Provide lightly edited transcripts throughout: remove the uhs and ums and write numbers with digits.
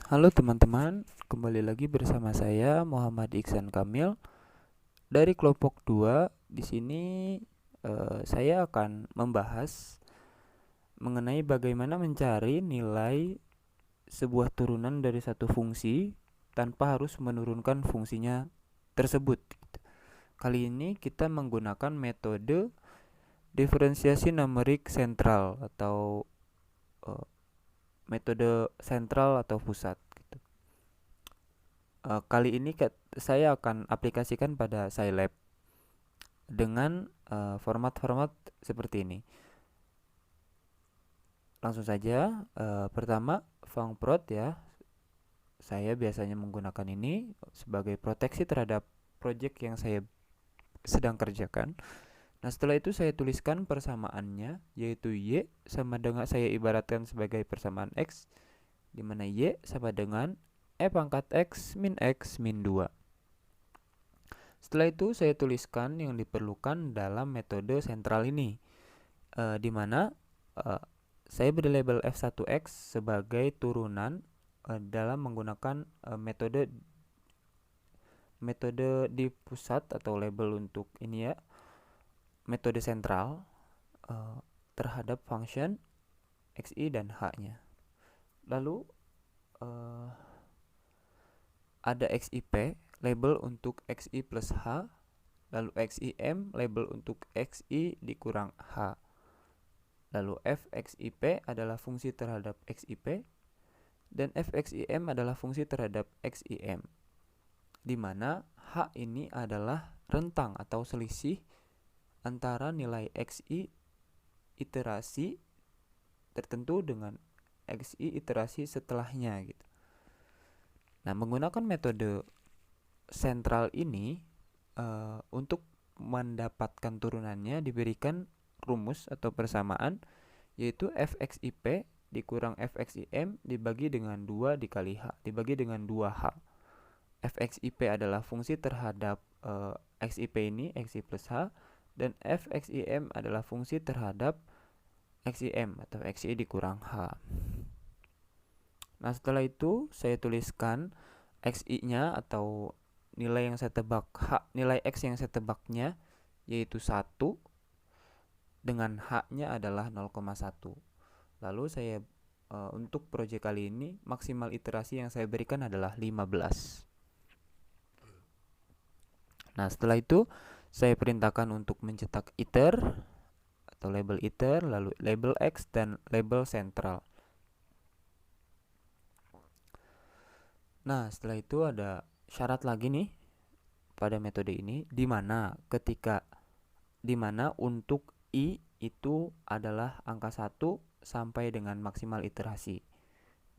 Halo teman-teman, kembali lagi bersama saya Muhammad Iksan Kamil dari kelompok 2. Di sini saya akan membahas mengenai bagaimana mencari nilai sebuah turunan dari satu fungsi tanpa harus menurunkan fungsinya tersebut. Kali ini kita menggunakan metode diferensiasi numerik sentral atau eh, metode sentral atau pusat. Kali ini saya akan aplikasikan pada Scilab dengan format-format seperti ini. Langsung saja, pertama fungprot ya. Saya biasanya menggunakan ini sebagai proteksi terhadap project yang saya sedang kerjakan. Nah, setelah itu saya tuliskan persamaannya, yaitu Y sama dengan, saya ibaratkan sebagai persamaan X, di mana Y sama dengan E pangkat X min 2. Setelah itu saya tuliskan yang diperlukan dalam metode sentral ini, di mana saya beri label f1x sebagai turunan dalam menggunakan metode di pusat atau label untuk ini ya, metode sentral terhadap function xi dan h-nya. Lalu ada xip label untuk xi plus h, lalu xim label untuk xi dikurang h. Lalu fxip adalah fungsi terhadap xip dan fxim adalah fungsi terhadap xim, di mana h ini adalah rentang atau selisih antara nilai xi iterasi tertentu dengan xi iterasi setelahnya gitu. Nah, menggunakan metode sentral ini untuk mendapatkan turunannya diberikan rumus atau persamaan, yaitu fxip dikurang fxim dibagi dengan 2 dikali h dibagi dengan 2h. Fxip adalah fungsi terhadap xip ini, xi plus h, dan fxim adalah fungsi terhadap xim atau xi dikurang h. Nah, setelah itu saya tuliskan xi-nya atau nilai yang saya tebak, nilai x yang saya tebaknya yaitu 1, dengan h-nya adalah 0,1. Lalu saya untuk proyek kali ini maksimal iterasi yang saya berikan adalah 15. Nah, setelah itu saya perintahkan untuk mencetak iter atau label iter, lalu label x dan label sentral. Nah, setelah itu ada syarat lagi nih pada metode ini, di mana untuk i itu adalah angka 1 sampai dengan maksimal iterasi.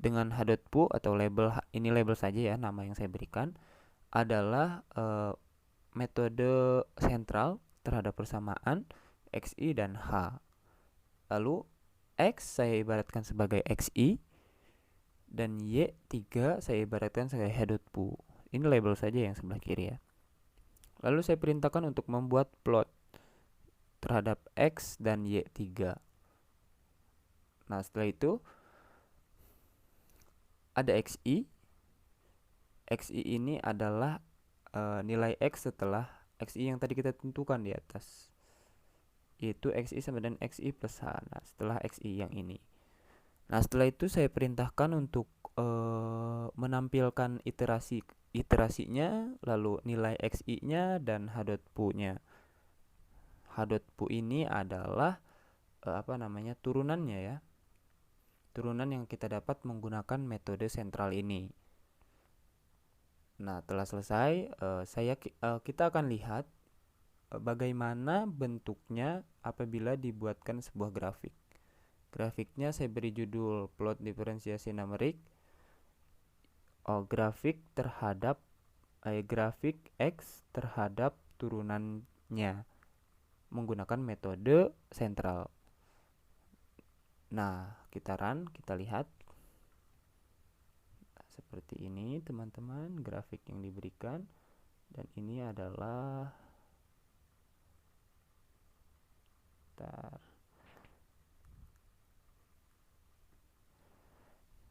Dengan h.pu atau label ini, label saja ya, nama yang saya berikan adalah metode sentral terhadap persamaan xi dan h. Lalu x saya ibaratkan sebagai xi dan y3 saya ibaratkan sebagai h.pu. Ini label saja yang sebelah kiri ya. Lalu saya perintahkan untuk membuat plot terhadap x dan y3. Nah, setelah itu ada xi. Xi ini adalah nilai x setelah xi yang tadi kita tentukan di atas, yaitu xi sama dengan xi plus h. Nah, setelah xi yang ini. Nah, setelah itu saya perintahkan untuk menampilkan iterasinya, lalu nilai xi-nya dan h.pu-nya. H.pu ini adalah turunannya ya. Turunan yang kita dapat menggunakan metode sentral ini. Nah, telah selesai, kita akan lihat bagaimana bentuknya apabila dibuatkan sebuah grafik. Grafiknya saya beri judul plot diferensiasi numerik, grafik x terhadap turunannya menggunakan metode sentral. Nah, kita lihat seperti ini teman-teman grafik yang diberikan, dan ini adalah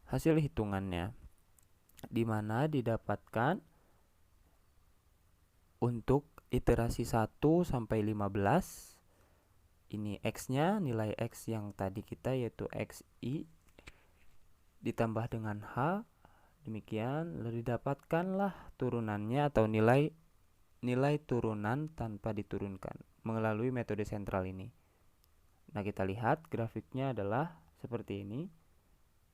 hasil hitungannya. di mana didapatkan untuk iterasi 1 sampai 15. Ini X-nya, nilai X yang tadi kita yaitu XI ditambah dengan H. Demikian, lalu didapatkanlah turunannya atau nilai turunan tanpa diturunkan melalui metode sentral ini. Nah, kita lihat grafiknya adalah seperti ini.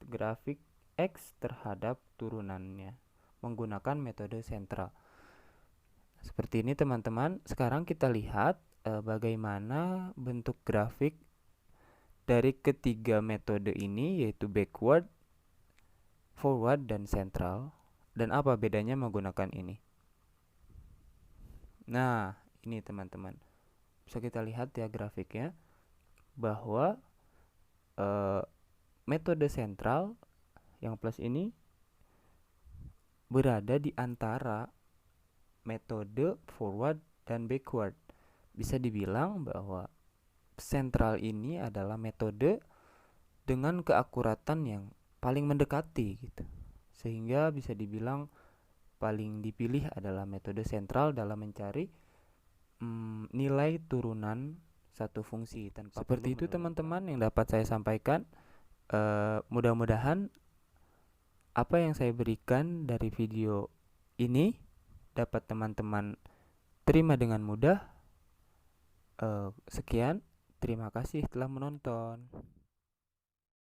Grafik X terhadap turunannya menggunakan metode sentral. Seperti ini teman-teman. Sekarang kita lihat bagaimana bentuk grafik dari ketiga metode ini, yaitu backward, forward, dan central, dan apa bedanya menggunakan ini. Nah, ini teman-teman, bisa kita lihat ya grafiknya, bahwa metode sentral yang plus ini berada di antara metode forward dan backward. Bisa dibilang bahwa sentral ini adalah metode dengan keakuratan yang paling mendekati gitu. Sehingga bisa dibilang paling dipilih adalah metode sentral dalam mencari nilai turunan satu fungsi tanpa seperti itu teman-teman yang dapat saya sampaikan. Mudah-mudahan apa yang saya berikan dari video ini dapat teman-teman terima dengan mudah. Sekian, terima kasih telah menonton.